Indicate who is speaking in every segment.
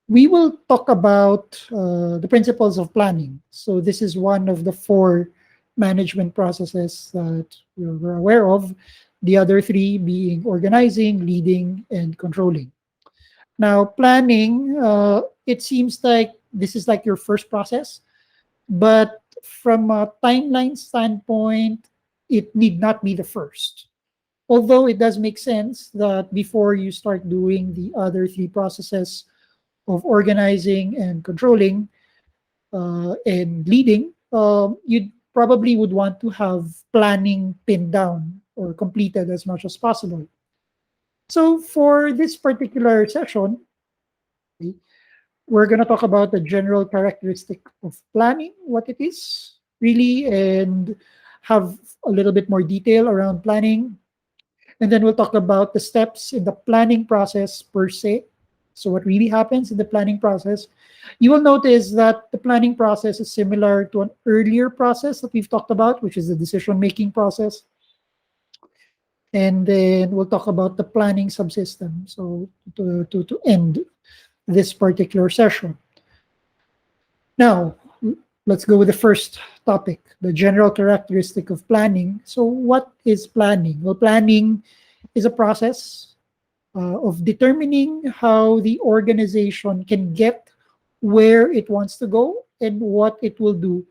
Speaker 1: We will talk about the principles of planning. So this is one of the four management processes that we're aware of. The other three being organizing, leading, and controlling. Now, planning, it seems like this is like your first process, but from a timeline standpoint, it need not be the first. Although it does make sense that before you start doing the other three processes of organizing and controlling and leading, you probably would want to have planning pinned down or completed as much as possible. So for this particular session, we're going to talk about the general characteristic of planning, what it is really, and have a little bit more detail around planning. And then we'll talk about the steps in the planning process per se. So what really happens in the planning process. You will notice that the planning process is similar to an earlier process that we've talked about, which is the decision-making process. And then we'll talk about the planning subsystem. So to end this particular session. Now, let's go with the first topic, the general characteristic of planning. So what is planning? Well, planning is a process of determining how the organization can get where it wants to go and what it will do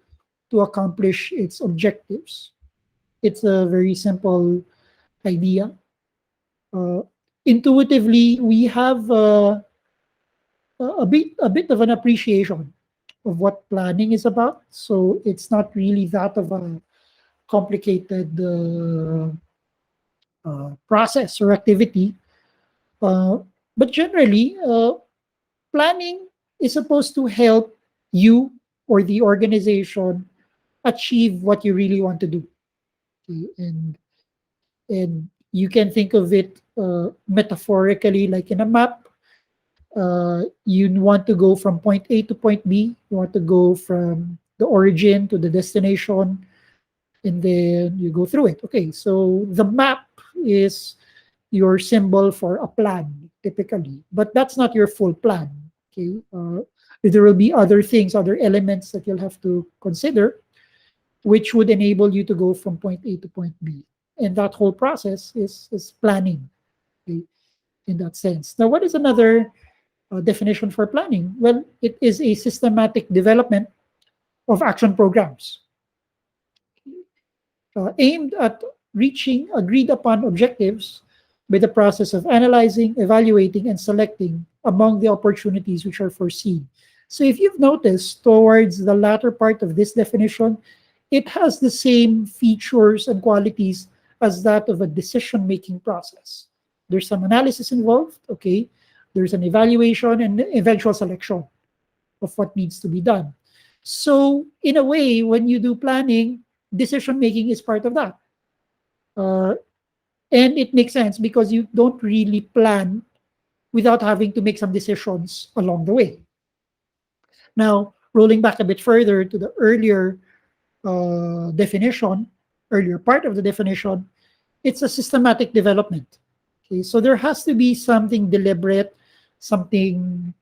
Speaker 1: to accomplish its objectives. It's a very simple idea. Uh, Intuitively, we have a bit of an appreciation of what planning is about. So it's not really that of a complicated process or activity. Uh, but generally, planning is supposed to help you or the organization achieve what you really want to do. Okay? And you can think of it metaphorically like in a map. You want to go from point A to point B. You want to go from the origin to the destination, and then you go through it. Okay, so the map is your symbol for a plan, typically, but that's not your full plan. Okay, there will be other things, other elements that you'll have to consider, which would enable you to go from point A to point B, and that whole process is planning. Okay, in that sense. Now, what is another definition for planning? Well, it is a systematic development of action programs aimed at reaching agreed upon objectives by the process of analyzing, evaluating, and selecting among the opportunities which are foreseen. So if you've noticed towards the latter part of this definition, it has the same features and qualities as that of a decision-making process. There's some analysis involved, okay? There's an evaluation and eventual selection of what needs to be done. So in a way, when you do planning, decision-making is part of that. Uh, and it makes sense because you don't really plan without having to make some decisions along the way. Now, rolling back a bit further to the earlier definition, earlier part of the definition, it's a systematic development. Okay, so there has to be something deliberate, something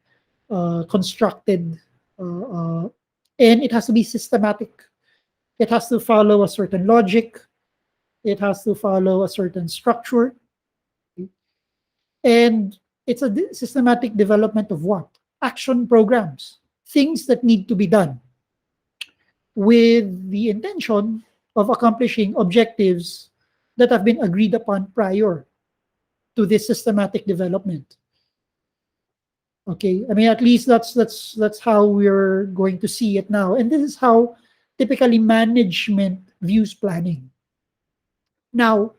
Speaker 1: constructed, and it has to be systematic. It has to follow a certain logic. It has to follow a certain structure. Okay? And it's a systematic development of what? Action programs, things that need to be done with the intention of accomplishing objectives that have been agreed upon prior to this systematic development. Okay, I mean, at least that's how we're going to see it now, and this is how typically management views planning. Now,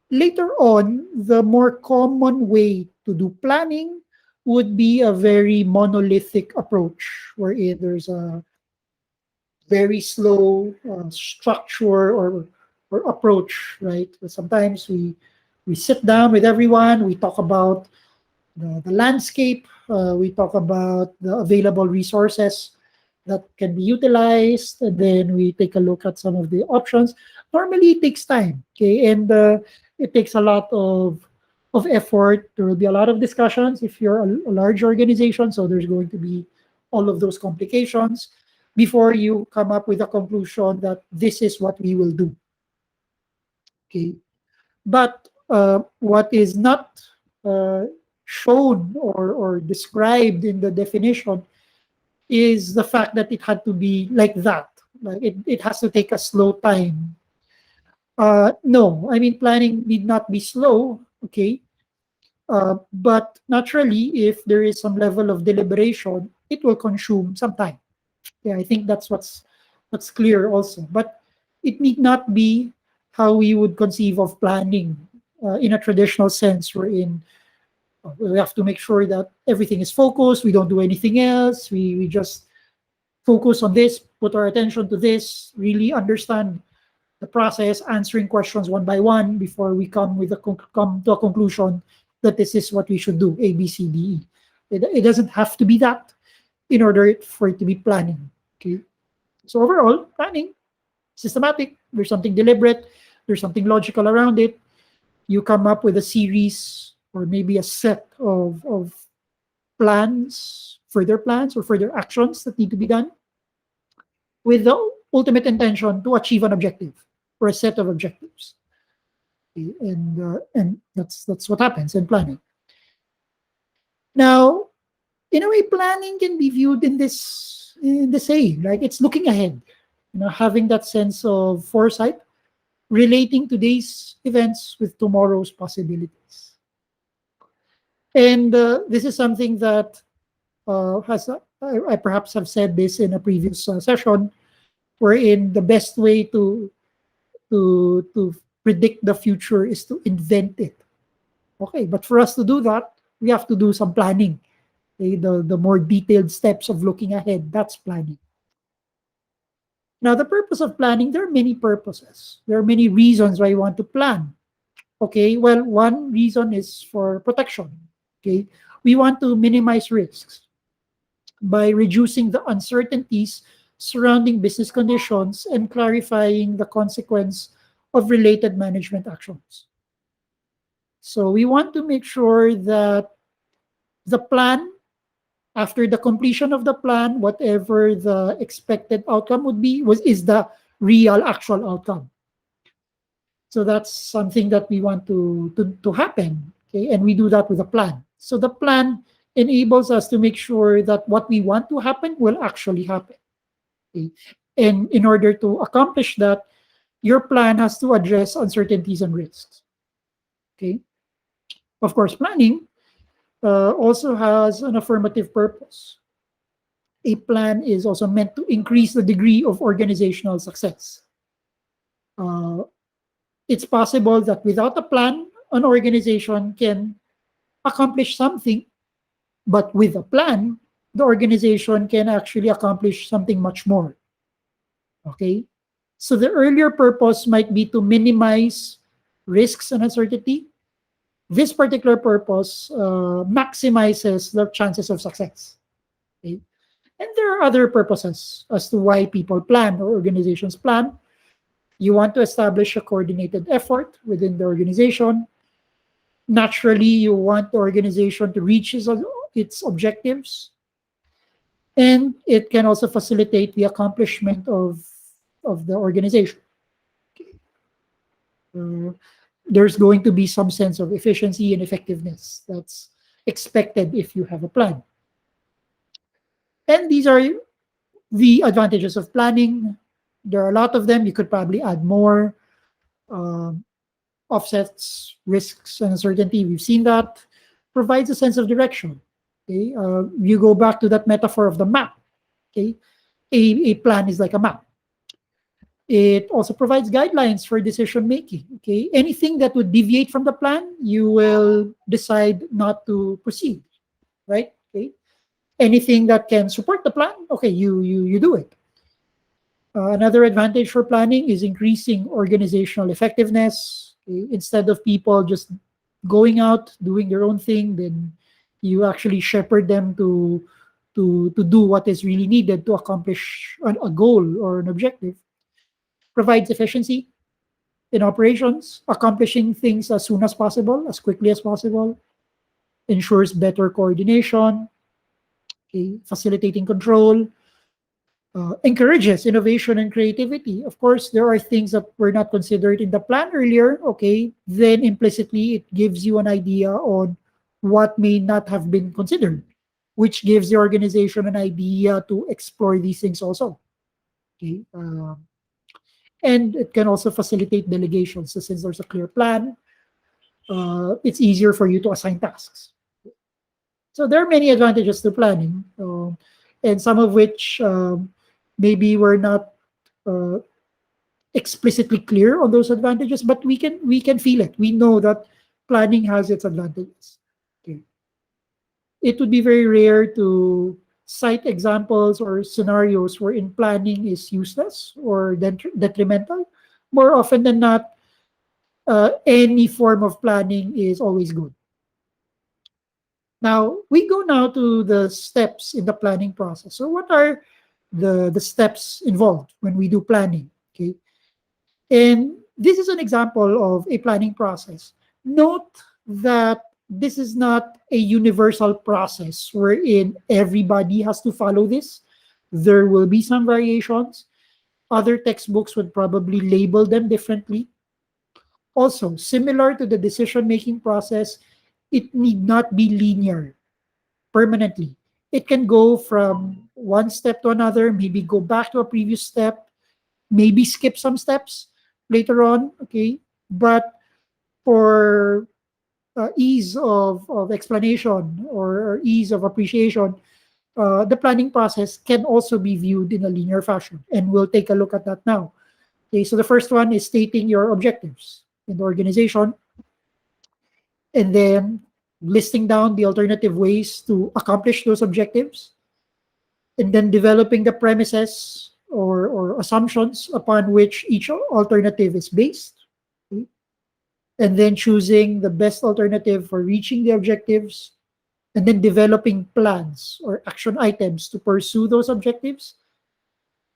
Speaker 1: later on, the more common way to do planning would be a very monolithic approach, wherein there's a very slow structure or approach, right? Sometimes we sit down with everyone, we talk about the landscape, we talk about the available resources that can be utilized, and then we take a look at some of the options. Normally, it takes time, okay, and it takes a lot of of effort. There will be a lot of discussions if you're a large organization. So there's going to be all of those complications before you come up with a conclusion that this is what we will do. Okay. But what is not uh, shown or described in the definition is the fact that it had to be like that. Like it has to take a slow time. No, I mean, planning need not be slow. Okay. But naturally, if there is some level of deliberation, it will consume some time. Yeah, I think that's clear also. But it need not be how we would conceive of planning in a traditional sense, wherein we have to make sure that everything is focused. We don't do anything else. We just focus on this, put our attention to this, really understand the process, answering questions one by one before we come to a conclusion that this is what we should do, A, B, C, D, E. It doesn't have to be that in order for it to be planning. Okay. So overall, planning, systematic. There's something deliberate. There's something logical around it. You come up with a series or maybe a set of plans or further actions that need to be done with the ultimate intention to achieve an objective or a set of objectives. Okay, and that's what happens in planning. Now, in a way, planning can be viewed in the same, like it's looking ahead, having that sense of foresight, relating today's events with tomorrow's possibilities. And this is something that I perhaps have said this in a previous session, wherein the best way to predict the future is to invent it. Okay, but for us to do that, we have to do some planning. Okay, the more detailed steps of looking ahead, that's planning. Now, the purpose of planning, there are many purposes. There are many reasons why you want to plan. Okay, well, one reason is for protection. Okay, we want to minimize risks by reducing the uncertainties surrounding business conditions and clarifying the consequence of related management actions. So we want to make sure that the plan, after the completion of the plan, whatever the expected outcome would be, is the real actual outcome. So that's something that we want to happen. Okay, and we do that with a plan. So the plan enables us to make sure that what we want to happen will actually happen. Okay? And in order to accomplish that, your plan has to address uncertainties and risks. Okay. Of course, planning also has an affirmative purpose. A plan is also meant to increase the degree of organizational success. Uh, it's possible that without a plan, an organization can accomplish something, but with a plan, the organization can actually accomplish something much more. Okay? So the earlier purpose might be to minimize risks and uncertainty. This particular purpose maximizes the chances of success. Okay? And there are other purposes as to why people plan or organizations plan. You want to establish a coordinated effort within the organization. Naturally, you want the organization to reach its objectives. And it can also facilitate the accomplishment of the organization. Uh, there's going to be some sense of efficiency and effectiveness that's expected if you have a plan. And these are the advantages of planning. There are a lot of them. You could probably add more. Um, Offsets risks and uncertainty. We've seen that. Provides a sense of direction. Okay, you go back to that metaphor of the map. Okay, a plan is like a map. It also provides guidelines for decision making. Okay, anything that would deviate from the plan, you will decide not to proceed. Right. Okay, anything that can support the plan, okay, you do it. Another advantage for planning is increasing organizational effectiveness. Okay? Instead of people just going out doing their own thing, then you actually shepherd them to do what is really needed to accomplish a goal or an objective. Provides efficiency. In operations, accomplishing things as soon as possible, as quickly as possible, ensures better coordination, okay, facilitating control, encourages innovation and creativity. Of course, there are things that were not considered in the plan earlier, okay, then implicitly it gives you an idea on what may not have been considered, which gives the organization an idea to explore these things also. Okay. And it can also facilitate delegation. So since there's a clear plan, it's easier for you to assign tasks. So there are many advantages to planning, and some of which maybe we're not uh, explicitly clear on those advantages, but we can feel it. We know that planning has its advantages. Okay. It would be very rare to cite examples or scenarios wherein planning is useless or detrimental. More often than not, any form of planning is always good. Now, we go now to the steps in the planning process. So what are the steps involved when we do planning? Okay. And this is an example of a planning process. Note that this is not a universal process wherein everybody has to follow this. There will be some variations. Other textbooks would probably label them differently. Also, similar to the decision making process, it need not be linear permanently. It can go from one step to another, maybe go back to a previous step, maybe skip some steps later on, okay? But for ease of explanation or ease of appreciation, the planning process can also be viewed in a linear fashion. And we'll take a look at that now. Okay, so the first one is stating your objectives in the organization, and then listing down the alternative ways to accomplish those objectives, and then developing the premises or assumptions upon which each alternative is based, okay? And then choosing the best alternative for reaching the objectives, and then developing plans or action items to pursue those objectives,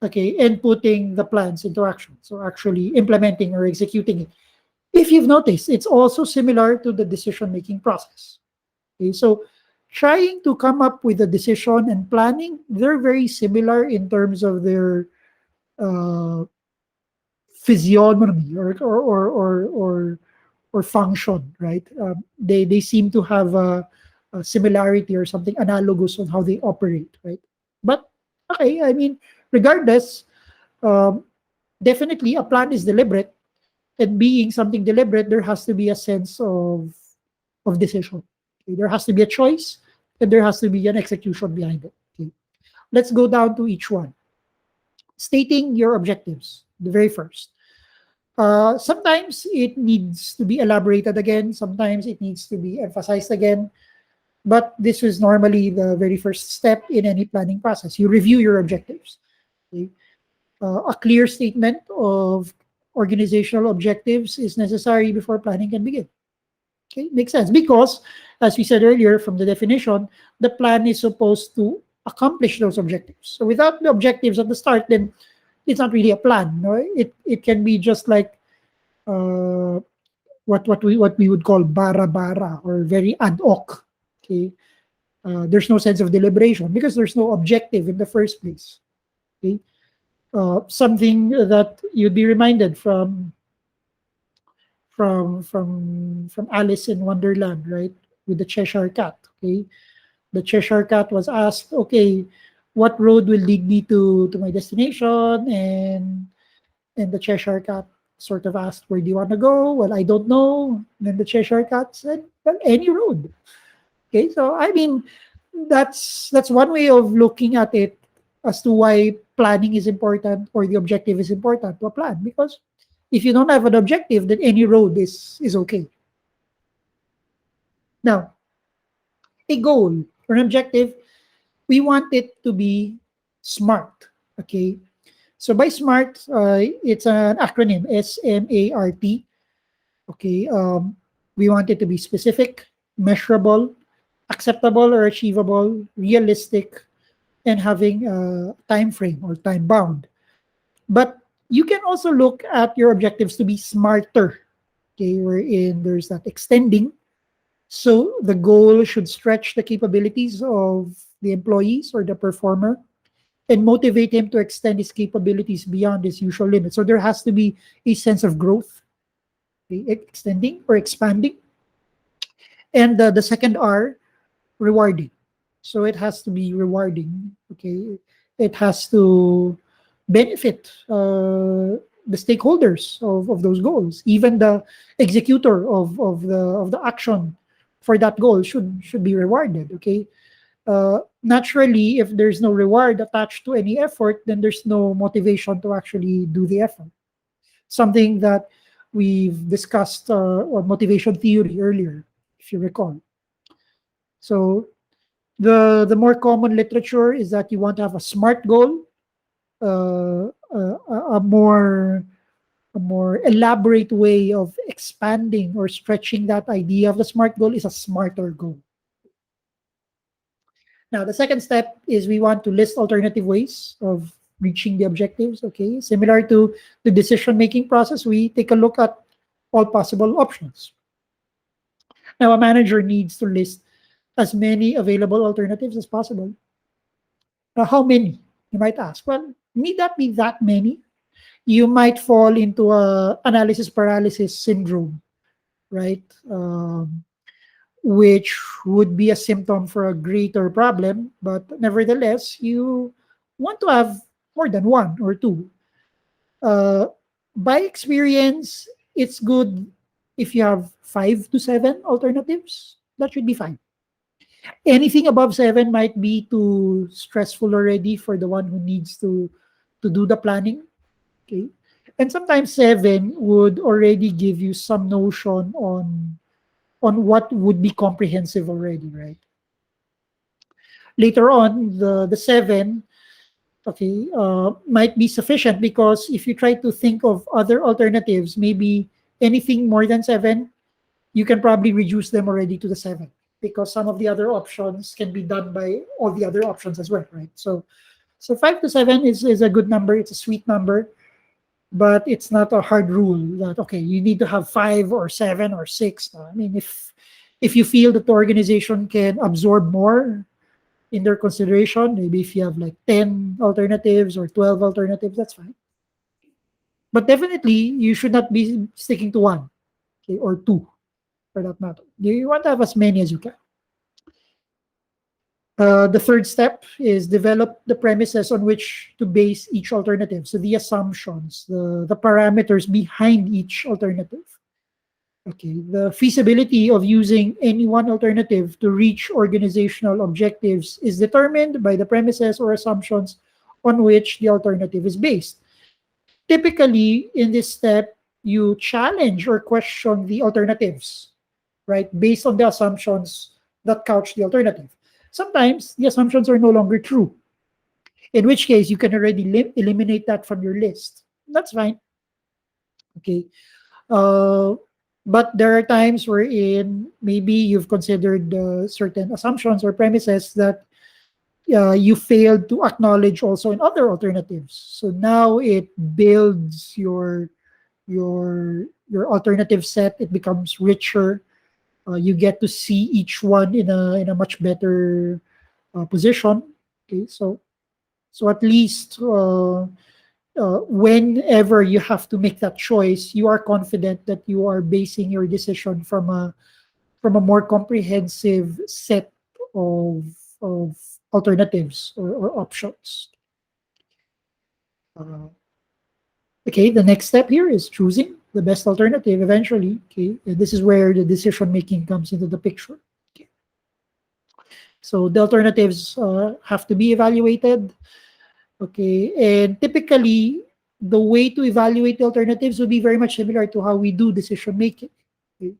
Speaker 1: okay, and putting the plans into action. So actually implementing or executing it. If you've noticed, it's also similar to the decision making process. Okay, so trying to come up with a decision and planning, they're very similar in terms of their uh, physiognomy or function, right? They seem to have a similarity or something analogous on how they operate, right? But okay, I mean, regardless, um, definitely a plan is deliberate, and being something deliberate, there has to be a sense of decision. Okay? There has to be a choice, and there has to be an execution behind it. Okay? Let's go down to each one. Stating your objectives, the very first. Sometimes it needs to be elaborated again. Sometimes it needs to be emphasized again. But this is normally the very first step in any planning process. You review your objectives. Okay? A clear statement of organizational objectives is necessary before planning can begin. Okay, makes sense because, as we said earlier from the definition, the plan is supposed to accomplish those objectives. So without the objectives at the start, then it's not really a plan. No? It can be just like uh, what we would call bara bara or very ad hoc. Okay, there's no sense of deliberation because there's no objective in the first place. Okay, something that you'd be reminded from Alice in Wonderland, right? With the Cheshire Cat. Okay, the Cheshire Cat was asked, okay, what road will lead me to my destination? And the Cheshire Cat sort of asked, where do you want to go? Well, I don't know. And then the Cheshire Cat said, well, any road. Okay, so I mean, that's one way of looking at it as to why planning is important or the objective is important to a plan. Because if you don't have an objective, then any road is okay. Now, a goal or an objective, we want it to be SMART. Okay, so by SMART, it's an acronym, SMART. Okay, we want it to be specific, measurable, acceptable or achievable, realistic, and having a time frame or time bound. But You can also look at your objectives to be smarter. Okay, wherein there's that extending. So the goal should stretch the capabilities of the employees or the performer and motivate him to extend his capabilities beyond his usual limits. So there has to be a sense of growth, okay, extending or expanding. And the second R, rewarding. So it has to be rewarding. Okay, it has to benefit the stakeholders of those goals. Even the executor of the action for that goal should be rewarded. Okay, naturally, if there's no reward attached to any effort, then there's no motivation to actually do the effort. Something that we've discussed on motivation theory earlier, if you recall. So the more common literature is that you want to have a smart goal, a more elaborate way of expanding or stretching that idea of the smart goal is a smarter goal. Now, the second step is we want to list alternative ways of reaching the objectives. Okay, similar to the decision making process, we take a look at all possible options. Now, a manager needs to list as many available alternatives as possible. Now, how many? You might ask. Well, need that be that many? You might fall into a analysis paralysis syndrome, right? Which would be a symptom for a greater problem, but nevertheless, you want to have more than one or two. Uh, by experience, it's good if you have 5 to 7 alternatives. That should be fine. Anything above 7 might be too stressful already for the one who needs to do the planning. Okay, and sometimes 7 would already give you some notion on what would be comprehensive already, right? Later on, the 7, okay, might be sufficient because if you try to think of other alternatives, maybe anything more than 7, you can probably reduce them already to the 7 because some of the other options can be done by all the other options as well, right? So 5 to 7 is a good number. It's a sweet number, but it's not a hard rule that okay, you need to have 5 or 7 or 6. I mean, if you feel that the organization can absorb more in their consideration, maybe if you have like 10 alternatives or 12 alternatives, that's fine. But definitely, you should not be sticking to one, okay, or two for that matter. You want to have as many as you can. The third step is develop the premises on which to base each alternative. So the assumptions, the parameters behind each alternative. Okay, the feasibility of using any one alternative to reach organizational objectives is determined by the premises or assumptions on which the alternative is based. Typically, in this step, you challenge or question the alternatives, right, based on the assumptions that couch the alternative. Sometimes the assumptions are no longer true, in which case you can already eliminate that from your list. That's fine. Okay. Uh, but there are times wherein maybe you've considered certain assumptions or premises that you failed to acknowledge also in other alternatives. So now it builds your alternative set. It becomes richer. You get to see each one in a much better position. Okay, so at least whenever you have to make that choice, you are confident that you are basing your decision from a more comprehensive set of of alternatives or options. Uh, okay, the next step here is choosing the best alternative eventually. Okay, and this is where the decision making comes into the picture. Okay. So the alternatives have to be evaluated. Okay, and typically the way to evaluate the alternatives would be very much similar to how we do decision making. Okay.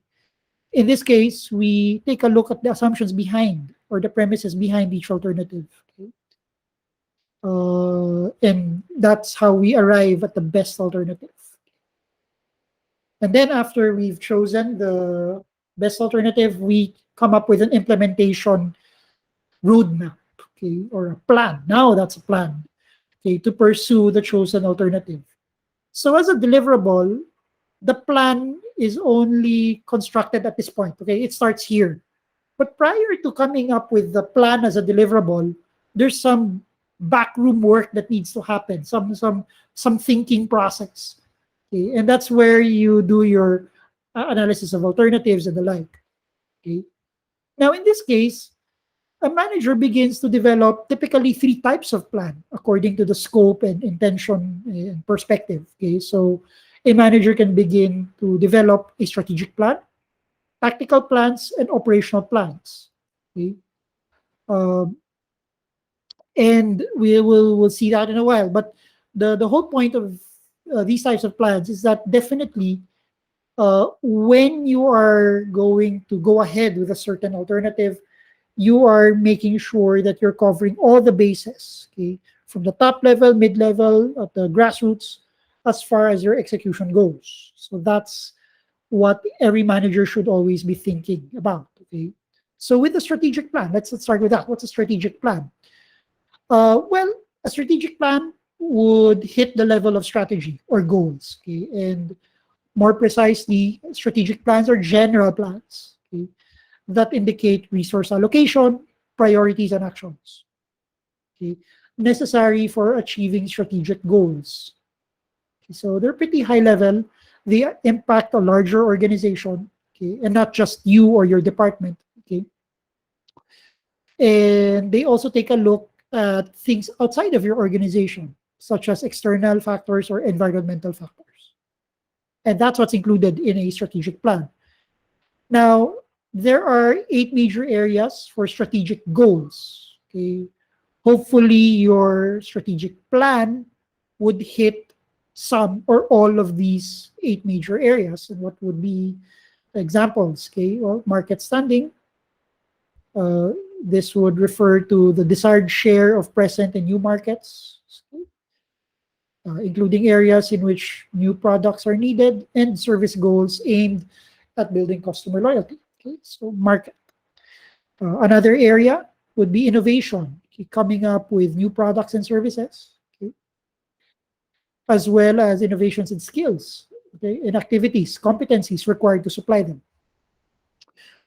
Speaker 1: In this case, we take a look at the assumptions behind or the premises behind each alternative. Okay. And that's how we arrive at the best alternative. And then after we've chosen the best alternative, we come up with an implementation roadmap, okay, or a plan. Now that's a plan, okay, to pursue the chosen alternative. So as a deliverable, the plan is only constructed at this point. Okay, it starts here. But prior to coming up with the plan as a deliverable, there's some backroom work that needs to happen, some thinking process. Okay, and that's where you do your analysis of alternatives and the like. Okay. Now, in this case, a manager begins to develop typically three types of plan according to the scope and intention and perspective. Okay, so a manager can begin to develop a strategic plan, tactical plans, and operational plans. Okay, um, and we'll see that in a while. But the whole point of these types of plans is that definitely when you are going to go ahead with a certain alternative, you are making sure that you're covering all the bases, okay, from the top level, mid level, at the grassroots, as far as your execution goes. So that's what every manager should always be thinking about. Okay. So with the strategic plan, let's start with that. What's a strategic plan? Well, a strategic plan would hit the level of strategy or goals. Okay, and more precisely, strategic plans are general plans. Okay, that indicate resource allocation, priorities, and actions. Okay, necessary for achieving strategic goals. Okay, so they're pretty high level. They impact a larger organization, okay, and not just you or your department. Okay, and they also take a look at things outside of your organization, such as external factors or environmental factors. And that's what's included in a strategic plan. Now, there are 8 major areas for strategic goals. Okay, hopefully your strategic plan would hit some or all of these 8 major areas. And what would be examples? Okay, well, market standing. Uh, this would refer to the desired share of present and new markets, including areas in which new products are needed, and service goals aimed at building customer loyalty. Okay, so market. Another area would be innovation, okay, coming up with new products and services, okay, as well as innovations in skills, okay, in activities, competencies required to supply them.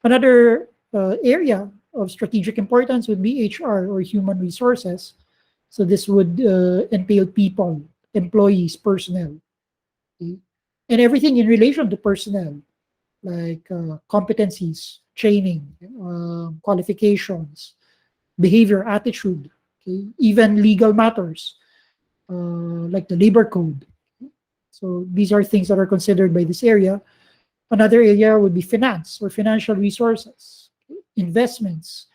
Speaker 1: Another area of strategic importance would be HR or human resources. So this would entail people, employees, personnel, okay, and everything in relation to personnel, like competencies, training, qualifications, behavior, attitude, okay, even legal matters, like the labor code. So these are things that are considered by this area. Another area would be finance or financial resources, investments,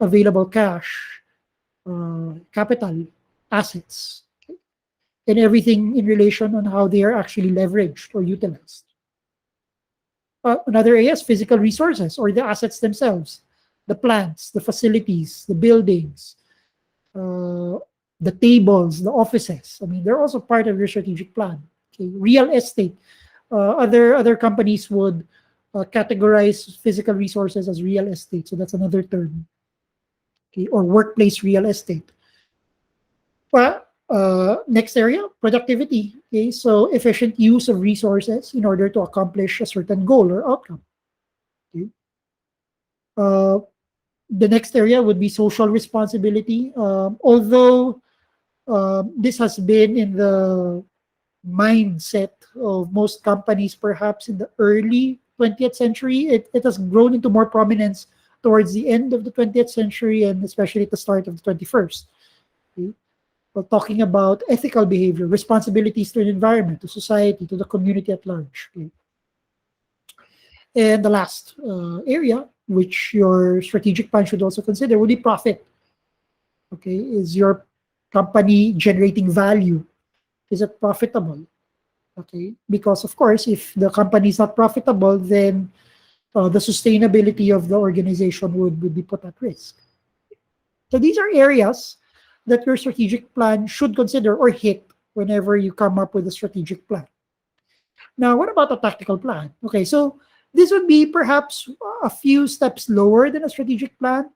Speaker 1: available cash, capital, assets, okay, and everything in relation on how they are actually leveraged or utilized. Another area is physical resources or the assets themselves, the plants, the facilities, the buildings, uh, the tables, the offices. I mean, they're also part of your strategic plan. Okay, real estate. Other companies would categorize physical resources as real estate, so that's another term. Okay, or workplace real estate. Well, next area, productivity. Okay, so efficient use of resources in order to accomplish a certain goal or outcome. Okay. Uh, the next area would be social responsibility. Although this has been in the mindset of most companies, perhaps in the early 20th century, it has grown into more prominence towards the end of the 20th century and especially at the start of the 21st. Okay. We're talking about ethical behavior, responsibilities to the environment, to society, to the community at large. Okay. And the last area, which your strategic plan should also consider, would be profit. Okay, is your company generating value? Is it profitable? Okay, because of course, if the company is not profitable, then the sustainability of the organization would be put at risk. So these are areas that your strategic plan should consider or hit whenever you come up with a strategic plan. Now, what about a tactical plan? Okay, so this would be perhaps a few steps lower than a strategic plan.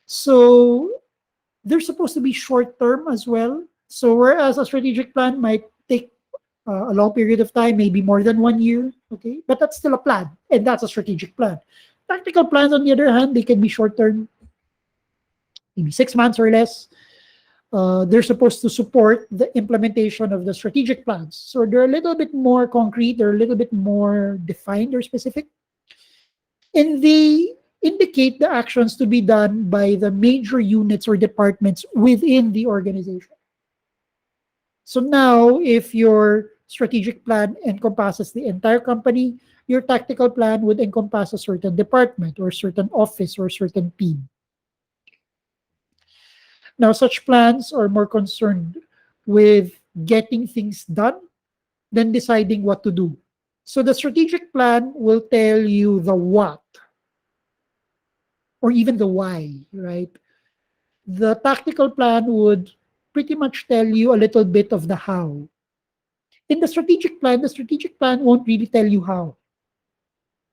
Speaker 1: So they're supposed to be short term as well. So whereas a strategic plan might take a long period of time, maybe more than 1 year. Okay, but that's still a plan, and that's a strategic plan. Tactical plans, on the other hand, they can be short term, maybe 6 months or less. They're supposed to support the implementation of the strategic plans. So they're a little bit more concrete, they're a little bit more defined or specific, and they indicate the actions to be done by the major units or departments within the organization. So now, if your strategic plan encompasses the entire company, your tactical plan would encompass a certain department or certain office or certain team. Now, such plans are more concerned with getting things done than deciding what to do. So the strategic plan will tell you the what or even the why, right? The tactical plan would pretty much tell you a little bit of the how. In the strategic plan won't really tell you how.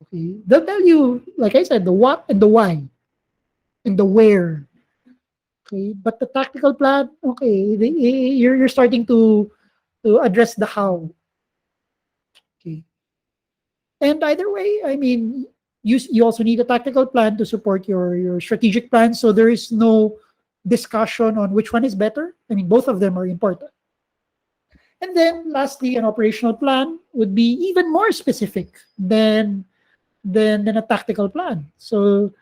Speaker 1: Okay, they'll tell you, like I said, the what and the why and the where. Okay, but the tactical plan, okay, you're starting to address the how. Okay, and either way, I mean, you also need a tactical plan to support your strategic plan. So there is no discussion on which one is better. I mean, both of them are important. And then lastly, an operational plan would be even more specific than a tactical plan. So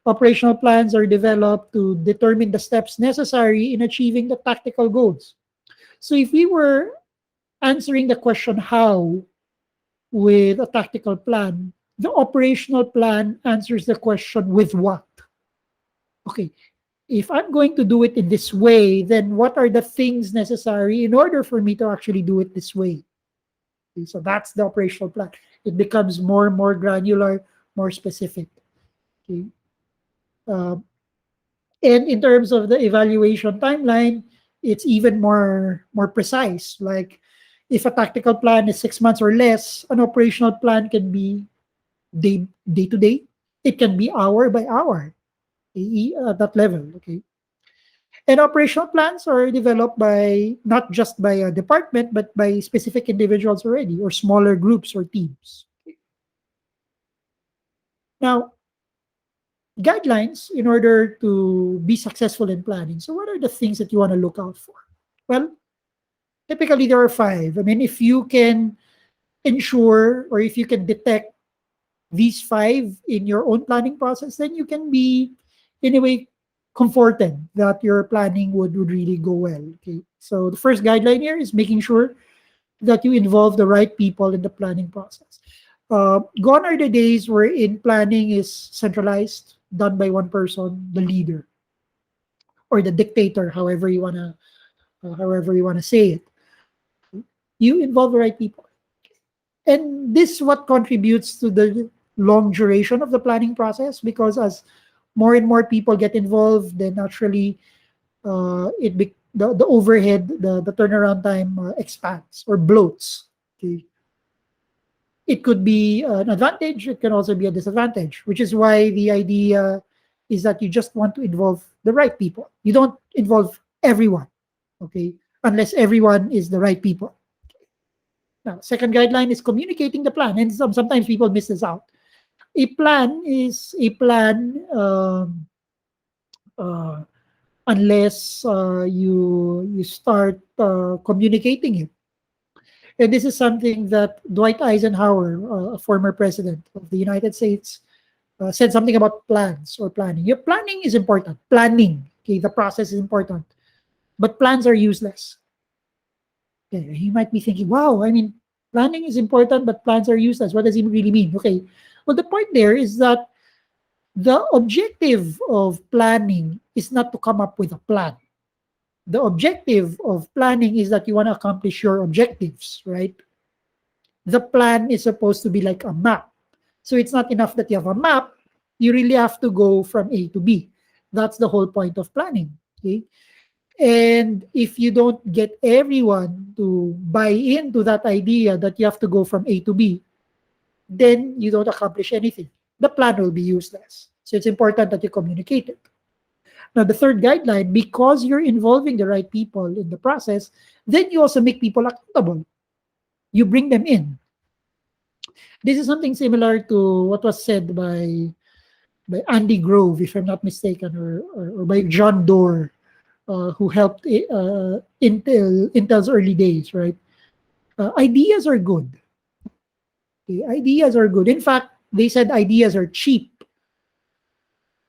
Speaker 1: operational plans are developed to determine the steps necessary in achieving the tactical goals. So if we were answering the question how with a tactical plan, the operational plan answers the question with what. Okay, if I'm going to do it in this way, then what are the things necessary in order for me to actually do it this way? Okay, so that's the operational plan. It becomes more and more granular, more specific. Okay. Um, and in terms of the evaluation timeline, it's even more precise. Like if a tactical plan is 6 months or less, an operational plan can be day to day. It can be hour by hour at that level. Okay. And operational plans are developed by not just by a department, but by specific individuals already, or smaller groups or teams. Now, guidelines in order to be successful in planning. So, what are the things that you want to look out for? Well, typically there are five. I mean, if you can ensure or if you can detect these five in your own planning process, then you can be, in a way, comforted that your planning would really go well. Okay. So, the first guideline here is making sure that you involve the right people in the planning process. Gone are the days wherein planning is centralized, done by one person, the leader or the dictator, however you wanna say it. You involve the right people, and this what contributes to the long duration of the planning process, because as more and more people get involved, then naturally the overhead, the turnaround time expands or bloats. Okay. It could be an advantage, it can also be a disadvantage, which is why the idea is that you just want to involve the right people. You don't involve everyone, okay, unless everyone is the right people. Now, second guideline is communicating the plan, and sometimes people miss this out. A plan is a plan uh, unless you start communicating it. And this is something that Dwight Eisenhower, a former president of the United States, said something about plans or planning. Your planning is important. Planning, okay, the process is important, but plans are useless. Okay, you might be thinking, wow, I mean, planning is important, but plans are useless. What does it really mean? Okay, well, the point there is that the objective of planning is not to come up with a plan. The objective of planning is that you want to accomplish your objectives, right? The plan is supposed to be like a map. So it's not enough that you have a map. You really have to go from A to B. That's the whole point of planning. Okay. And if you don't get everyone to buy into that idea that you have to go from A to B, then you don't accomplish anything. The plan will be useless. So it's important that you communicate it. Now, the third guideline, because you're involving the right people in the process, then you also make people accountable. you bring them in. This is something similar to what was said by Andy Grove, if I'm not mistaken, or by John Doerr, who helped Intel's early days, right? Ideas are good. Okay? Ideas are good. In fact, they said ideas are cheap.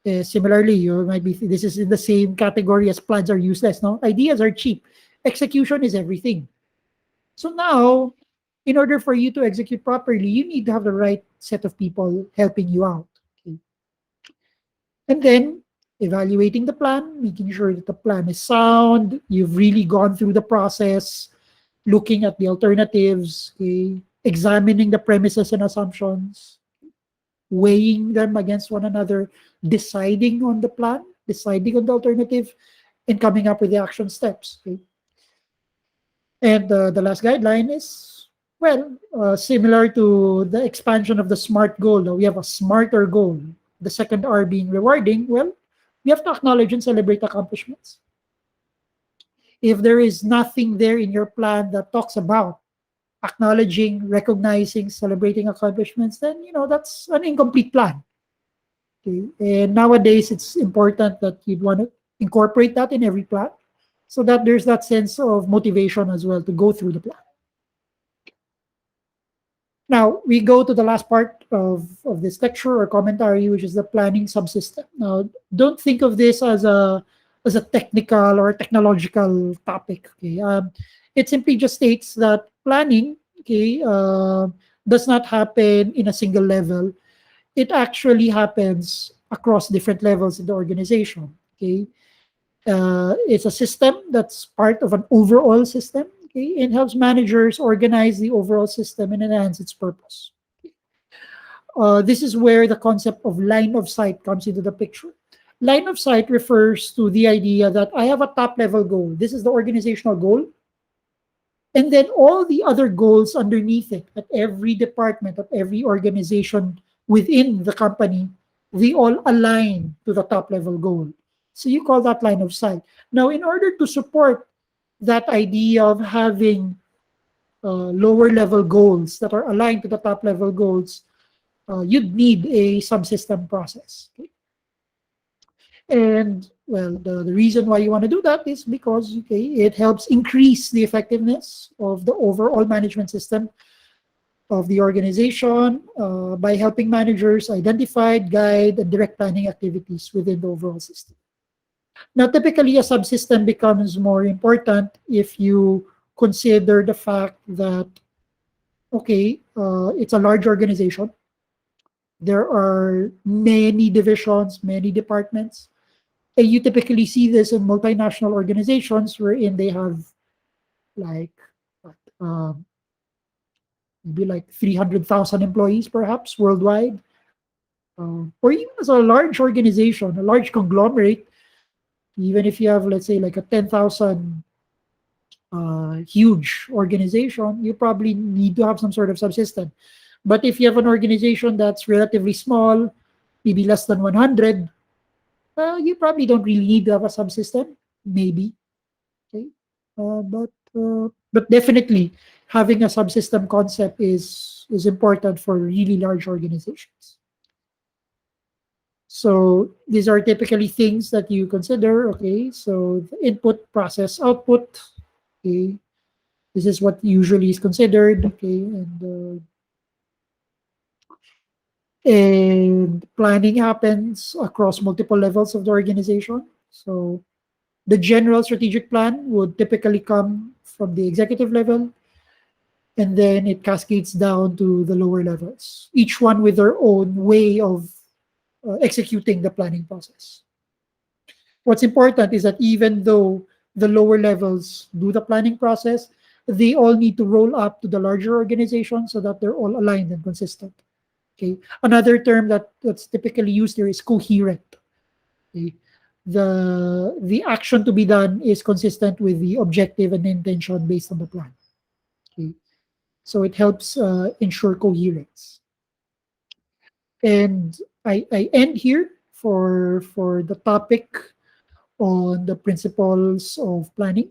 Speaker 1: Similarly, you might be this is in the same category as plans are useless. No, ideas are cheap. Execution is everything. So now, in order for you to execute properly, you need to have the right set of people helping you out. Okay? And then evaluating the plan, making sure that the plan is sound. You've really gone through the process, looking at the alternatives, okay? Examining the premises and assumptions, weighing them against one another, deciding on the plan, deciding on the alternative, and coming up with the action steps. Okay? And the last guideline is, well, similar to the expansion of the SMART goal. Now we have a smarter goal. The second R being rewarding. Well, we have to acknowledge and celebrate accomplishments. If there is nothing there in your plan that talks about acknowledging, recognizing, celebrating accomplishments, then that's an incomplete plan. Okay? And nowadays, it's important that you'd want to incorporate that in every plan, so that there's that sense of motivation as well to go through the plan. Now we go to the last part of this lecture or commentary, which is the planning subsystem. Now, don't think of this as a technical or technological topic. Okay, it simply just states that planning, okay, does not happen in a single level. It actually happens across different levels in the organization. Okay, it's a system that's part of an overall system. Okay, it helps managers organize the overall system and enhance its purpose. This is where the concept of line of sight comes into the picture. Line of sight refers to the idea that I have a top level goal. This is the organizational goal. And then all the other goals underneath it, at every department, at every organization within the company, they all align to the top level goal. So you call that line of sight. Now, in order to support that idea of having lower level goals that are aligned to the top level goals, you'd need a subsystem process. Okay? And well, the reason why you want to do that is because it helps increase the effectiveness of the overall management system of the organization by helping managers identify, guide, and direct planning activities within the overall system. Now, typically, a subsystem becomes more important if you consider the fact that, it's a large organization. There are many divisions, many departments. And you typically see this in multinational organizations wherein they have like um, maybe like 300,000 employees perhaps worldwide. Or even as a large organization, a large conglomerate, even if you have, let's say, like a 10,000 huge organization, you probably need to have some sort of subsystem. But if you have an organization that's relatively small, maybe less than 100, you probably don't really need to have a subsystem, maybe. Okay, but definitely having a subsystem concept is important for really large organizations. So these are typically things that you consider. Okay, so the input, process, output. Okay, this is what usually is considered. Okay, and planning happens across multiple levels of the organization. So the general strategic plan would typically come from the executive level, and then it cascades down to the lower levels, each one with their own way of executing the planning process. What's important is that even though the lower levels do the planning process, they all need to roll up to the larger organization so that they're all aligned and consistent. Okay. Another term that's typically used here is coherent. Okay. The action to be done is consistent with the objective and the intention based on the plan. Okay. So it helps ensure coherence. And I end here for the topic on the principles of planning.